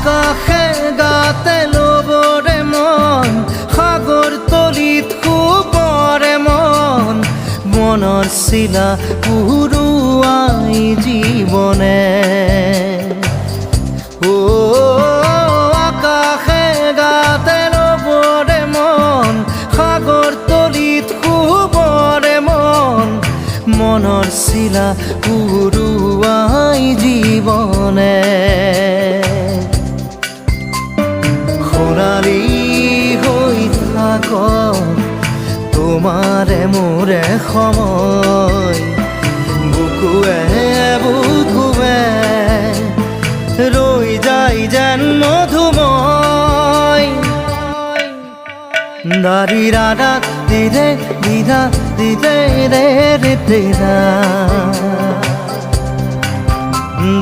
আকাশে গাতে ল'বৰে মন সাগৰ তলিত শুবৰে মন মনৰ চিলা উৰুৱাই জীৱনে আকাশে গাতে ল'বৰে মন সাগৰ তলিত শুবৰে মন মনৰ চিলা উৰুৱাই জীৱনে খৰালি হৈ থাক তোমাৰে মোৰে সময় বুকুৱে বুকুৱে ৰৈ যায় যেন মধুময় দাৰি ৰাধা দিদে দিদা দিদে ৰে ৰে দিদা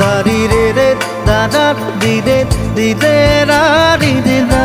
দাৰি ৰে ৰে দাদা দিদে দিদে ৰা দিদা